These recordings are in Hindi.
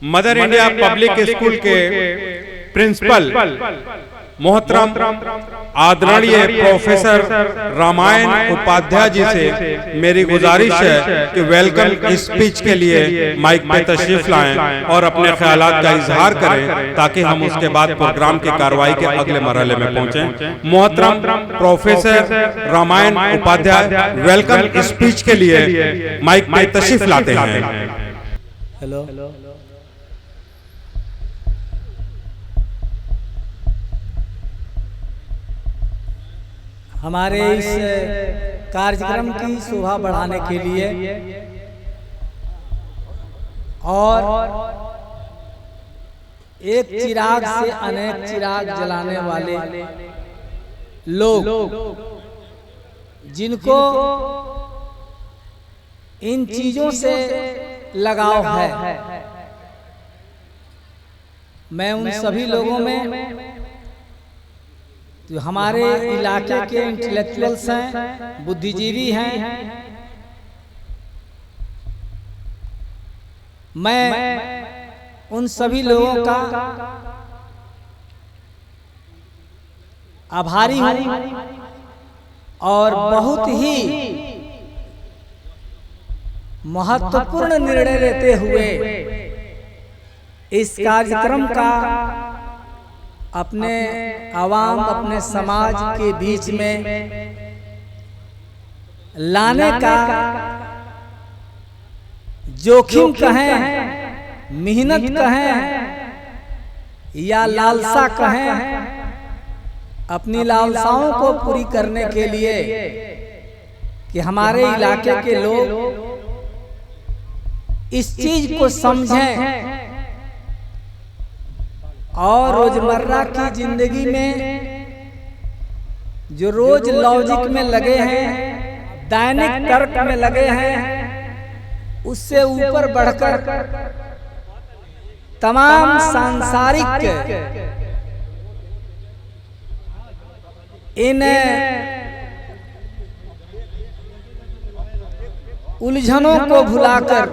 मदर इंडिया पब्लिक स्कूल के प्रिंसिपल मोहतरम आदरणीय प्रोफेसर रामायण उपाध्याय जी से मेरी गुजारिश है कि वेलकम स्पीच के लिए माइक पे तशरीफ लाएं और अपने ख्यालात का इजहार करें ताकि हम उसके बाद प्रोग्राम की कार्रवाई के अगले मरहले में पहुंचें। मोहतरम professor Ramayan Upadhyay welcome speech के लिए माइक पे तशरीफ लाते हैं। हेलो, हमारे इस कार्यक्रम की शोभा बढ़ाने के लिए और एक चिराग से अनेक चिराग जलाने वाले लोग जिनको इन चीजों से लगाव है, मैं उन सभी लोगों में तो हमारे इलाके के इंटेलेक्चुअल्स हैं, बुद्धिजीवी हैं, मैं उन सभी लोगों का आभारी हूं और बहुत ही महत्वपूर्ण निर्णय लेते हुए इस कार्यक्रम का अपने आवाम, अपने समाज के बीच में लाने का जोखिम कहें, मेहनत कहें या लालसा कहें, अपनी लालसाओं को पूरी करने के लिए कि हमारे इलाके के लोग इस चीज को समझें और रोजमर्रा की जिंदगी में जो रोज लॉजिक में लगे हैं, दैनिक तर्क में लगे हैं, उससे ऊपर बढ़कर तमाम सांसारिक इन उलझनों को भुलाकर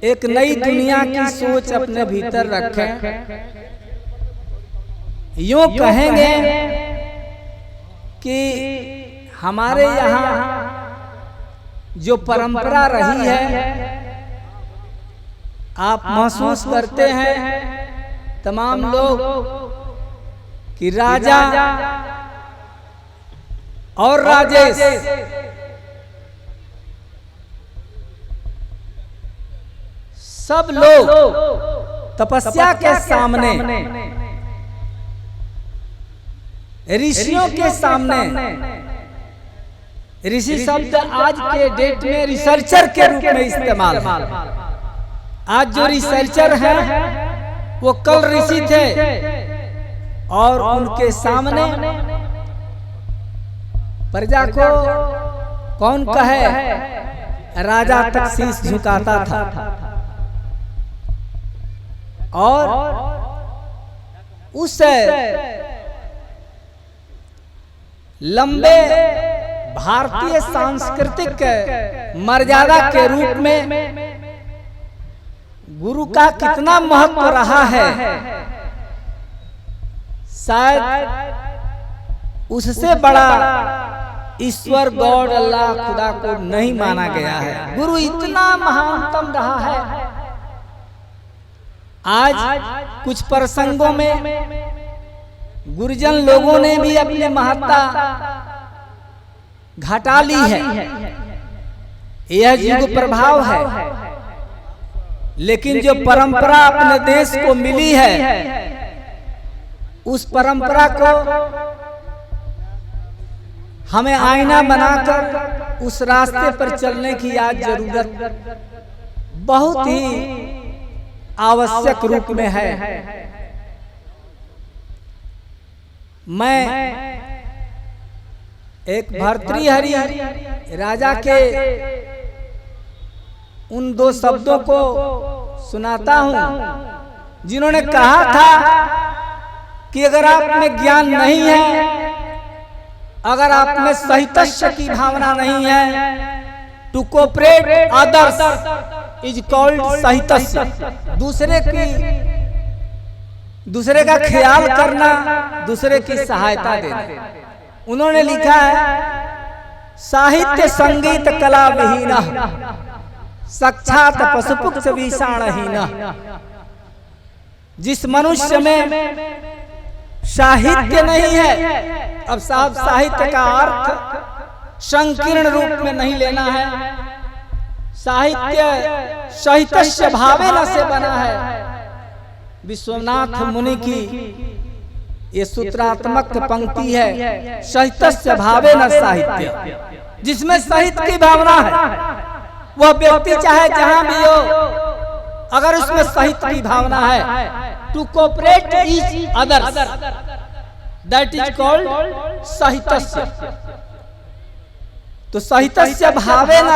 एक नई दुनिया की सोच अपने भीतर रखें। यूं कहेंगे कि हमारे यहाँ जो परंपरा रही है, आप महसूस करते हैं तमाम लोग कि राजा और राजेश सब लोग तपस्या के सामने, ऋषियों के सामने, ऋषि शब्द आज के डेट में रिसर्चर के रूप में इस्तेमाल है। आज जो रिसर्चर हैं वो कल ऋषि थे और उनके सामने प्रजा को कौन कहे, राजा तक शीश झुकाता था। और उस लंबे भारतीय सांस्कृतिक मर्यादा के रूप में गुरु का कितना महत्व रहा है, शायद उससे बड़ा ईश्वर, गॉड, अल्लाह, खुदा को नहीं माना गया है। गुरु इतना महानतम रहा है। आज कुछ प्रसंगों में गुरुजन लोगों ने भी अपनी महत्ता घटा ली है, यह युग प्रभाव है। लेकिन जो परंपरा अपने देश को मिली है, उस परंपरा को हमें आईना बनाकर उस रास्ते पर चलने की आज जरूरत बहुत ही आवश्यक रूप में है। मैं एक भर्तृहरि राजा के उन दो शब्दों को सुनाता हूं जिन्होंने कहा था कि अगर आप में ज्ञान नहीं है, अगर आप में साहित्य की भावना नहीं है, to cooperate others is called साहित्य। दूसरे का ख्याल करना, दूसरे की सहायता देना। उन्होंने लिखा है साहित्य संगीत कला विहीना, साक्षात पशुपुच्छ विषाणहीना। जिस मनुष्य में साहित्य नहीं है, अब साहब साहित्य का अर्थ संकीर्ण रूप में नहीं लेना है। साहित्य साहित्य भावेन से बना है। विश्वनाथ मुनि की ये सूत्रात्मक पंक्ति है, साहित्य भावेन साहित्य। जिसमें साहित्य की भावना है, वह व्यक्ति चाहे जहां भी हो, अगर उसमें साहित्य की भावना है, to cooperate each other, that is called साहित्य। तो साहित्य भावेन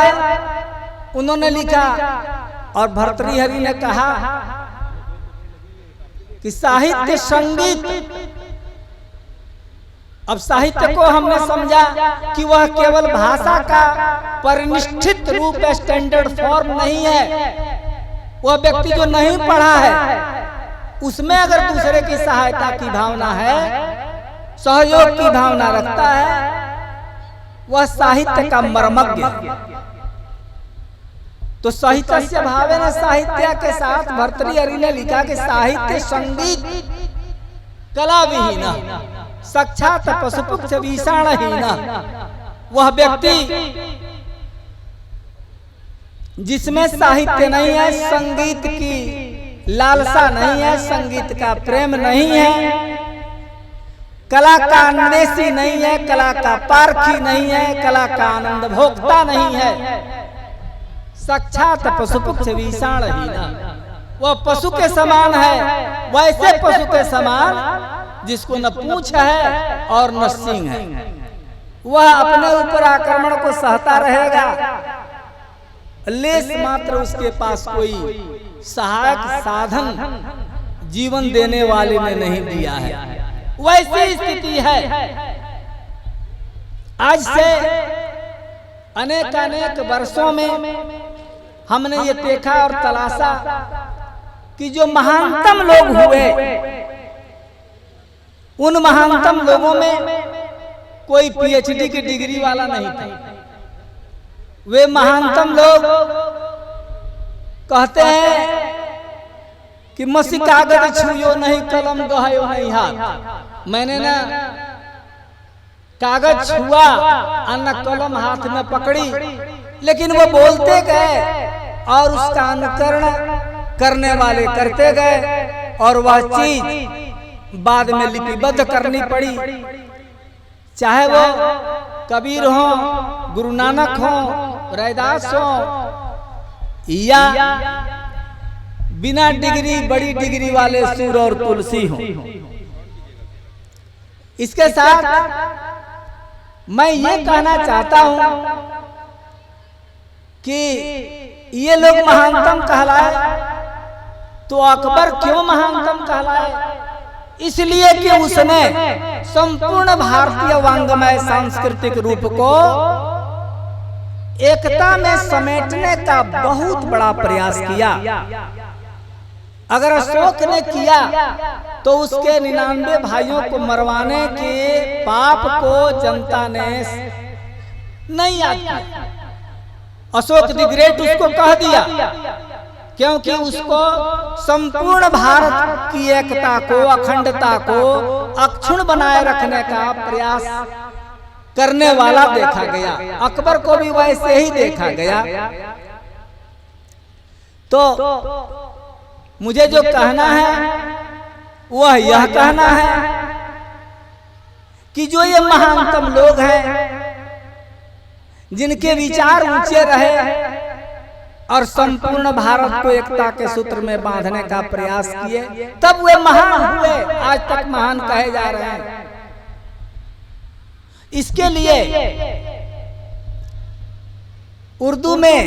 उन्होंने लिखा। और भर्तृहरि ने कहा कि साहित्य संगीत। अब साहित्य को हमने समझा कि वह केवल भाषा का परिनिष्ठित रूप, स्टैंडर्ड फॉर्म नहीं है। वह व्यक्ति जो नहीं पढ़ा है, उसमें अगर दूसरे की सहायता की भावना है, सहयोग की भावना रखता है, वह साहित्य का मर्मज्ञ। तो साहित्य भावेन साहित्य के साथ भर्तृहरि ने लिखा कि साहित्य संगीत कला विहीना, साक्षात पशुपुच्छ विषाणहीना। वह व्यक्ति जिसमें साहित्य नहीं है, संगीत की लालसा नहीं है, संगीत का प्रेम नहीं है, कला का अन्वेषी नहीं है, कला का पारखी नहीं है, कला का आनंद भोक्ता नहीं है, साक्षात पशुपुच्छ विषाणहीना। वह पशु के समान है, वैसे पशु के समान जिसको न पूंछ है और न सींग है। वह अपने ऊपर आक्रमण को सहता रहेगा, लेस मात्र उसके पास कोई सहायक साधन जीवन देने वाले ने नहीं दिया है। वैसी स्थिति है। आज से अनेक वर्षों में हमने ये देखा और तलाशा कि जो महानतम लोग हुए, उन महानतम लोगों में कोई पीएचडी की डिग्री वाला नहीं था। वे महानतम लोग कहते हैं कि मसी कागज छुयो नहीं, कलम गहायो नहीं हाथ। मैंने ना कागज छुआ और न कलम हाथ में पकड़ी, लेकिन वो बोलते गए और उसका अनुकरण करने वाले करते गए, और वह चीज बाद में लिपिबद्ध करनी पड़ी। चाहे वो कबीर हो, गुरु नानक हो, रैदास हो, या बिना डिग्री बड़ी डिग्री वाले सूर और तुलसी हो। इसके साथ मैं ये कहना चाहता हूं कि ये लोग महानतम कहलाए, तो अकबर क्यों महानतम कहलाए? इसलिए कि उसने संपूर्ण भारतीय वांग्मय सांस्कृतिक रूप को एकता में समेटने का बहुत बड़ा प्रयास किया। अगर अशोक ने किया तो उसके 99 भाइयों को मरवाने के पाप को जनता ने नहीं याद किया। अशोक द ग्रेट उसको कह दिया, क्योंकि उसको संपूर्ण भारत की एकता को, अखंडता को अक्षुण्ण बनाए रखने का प्रयास करने वाला देखा गया। अकबर को भी वैसे ही देखा गया। तो मुझे जो कहना है वह यह कहना है कि जो ये महानतम लोग हैं, जिनके विचार ऊंचे रहे और संपूर्ण भारत को एकता के सूत्र में बांधने का प्रयास किए, तब वे महान हुए, आज तक महान कहे जा रहे हैं। इसके लिए उर्दू में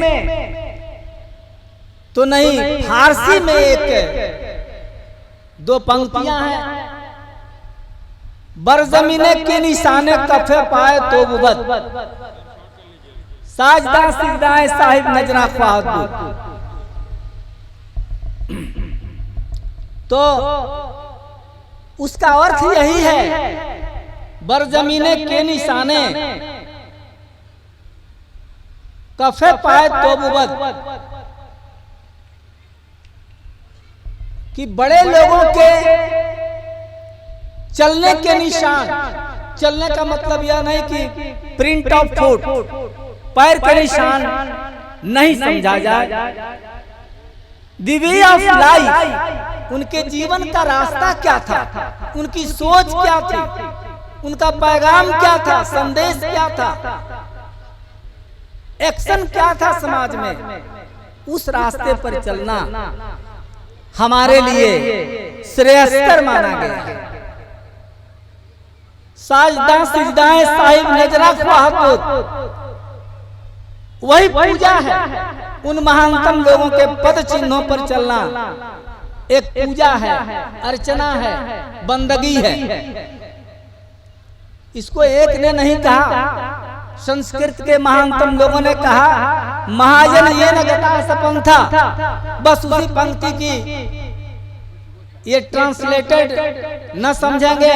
तो नहीं, फारसी में एक दो पंक्तियां हैं। बरजमीने के निशाने कफे पाए तो बुबत, साजदा सिजदाए साहिब नजरा ख्वाहत। तो उसका अर्थ यही है, बरजमीने के निशाने कफे पाए तो बुबद, कि बड़े लोगों के चलने के निशान, चलने का मतलब यह नहीं कि प्रिंट ऑफ फुट, पैर के निशान नहीं समझा जाए। द वे ऑफ लाइफ, उनके जीवन का रास्ता क्या था, उनकी सोच क्या थी, उनका पैगाम क्या था, संदेश क्या था, एक्शन क्या था समाज में, उस रास्ते पर चलना हमारे लिए श्रेयस्कर माना गया है। साजदा सिजदाएं साहिब नजरा ख्वाहत, वही पूजा है। उन महानतम लोगों के पद चिन्हों पर चलना एक पूजा है, अर्चना है, बंदगी है। इसको एक ने नहीं कहा, संस्कृत के महानतम लोगों ने कहा, महाजन ये न गता सपंथा, बस उसी पंक्ति की ये ट्रांसलेटेड न समझेंगे।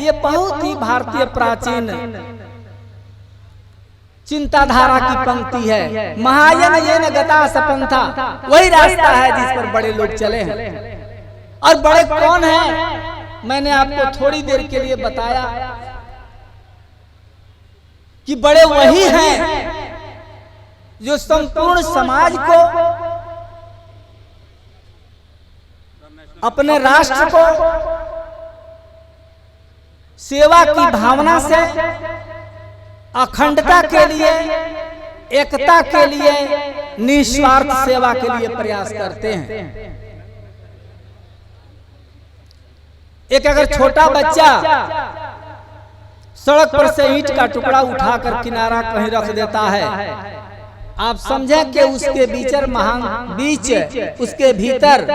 ये बहुत ही भारतीय प्राचीन चिंताधारा की पंक्ति है। महाजन ये न गता सपंथा, वही रास्ता है जिस पर बड़े लोग चले हैं। और बड़े कौन हैं, मैंने आपको थोड़ी देर के लिए बताया कि बड़े वही हैं जो संपूर्ण समाज को, अपने राष्ट्र को सेवा की भावना से अखंडता के लिए, एकता के लिए, निस्वार्थ सेवा के लिए प्रयास करते हैं। एक अगर छोटा बच्चा सड़क पर से ईंट का टुकड़ा उठाकर किनारा कहीं रख देता है, आप समझें कि उसके बीच उसके भीतर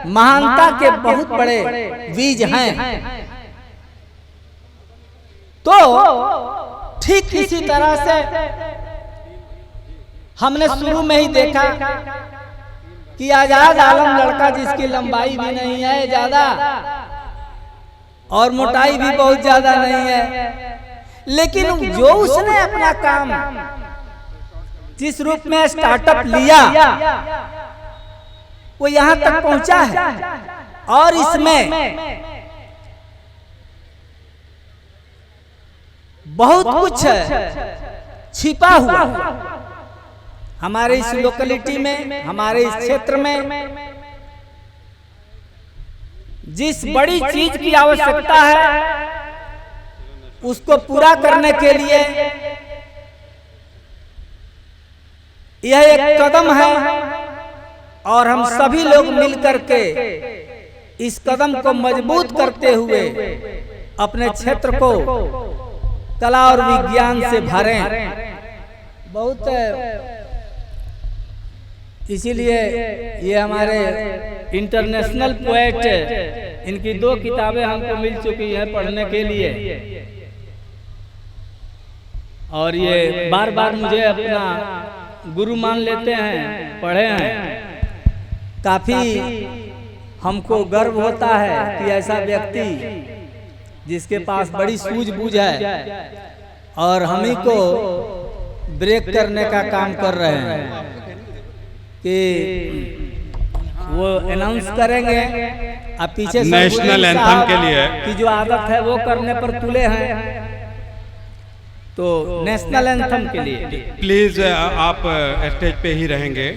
महानता के बहुत बड़े बीज हैं। तो ठीक इसी तरह से हमने शुरू में ही देखा कि आजाद आलम लड़का जिसकी लंबाई भी नहीं है ज्यादा और मोटाई भी बहुत ज्यादा नहीं है, लेकिन जो उसने अपना काम जिस रूप में स्टार्टअप लिया वो यहां तक पहुंचा है। और इसमें बहुत कुछ छिपा हुआ हमारे इस लोकेलिटी में, हमारे इस क्षेत्र में। जिस बड़ी चीज की आवश्यकता है उसको पूरा करने के लिए यह एक कदम है, और हम सभी लोग मिलकर के इस कदम को मजबूत करते हुए अपने क्षेत्र को कला और विज्ञान से भरें। बहुत इसीलिए ये हमारे इंटरनेशनल पोएट, इनकी 2 किताबें हमको मिल चुकी हैं पढ़ने के लिए, और ये बार बार मुझे अपना गुरु मान लेते हैं, पढ़े हैं। काफी हमको गर्व होता है कि ऐसा व्यक्ति जिसके पास बड़ी सूझबूझ है और हम ही को ब्रेक करने का काम कर रहे हैं कि वो अनाउंस करेंगे। अब पीछे नेशनल एंथम के लिए कि जो आदत है वो करने पर तुले हैं, तो नेशनल एंथम के लिए प्लीज आप स्टेज पे ही रहेंगे।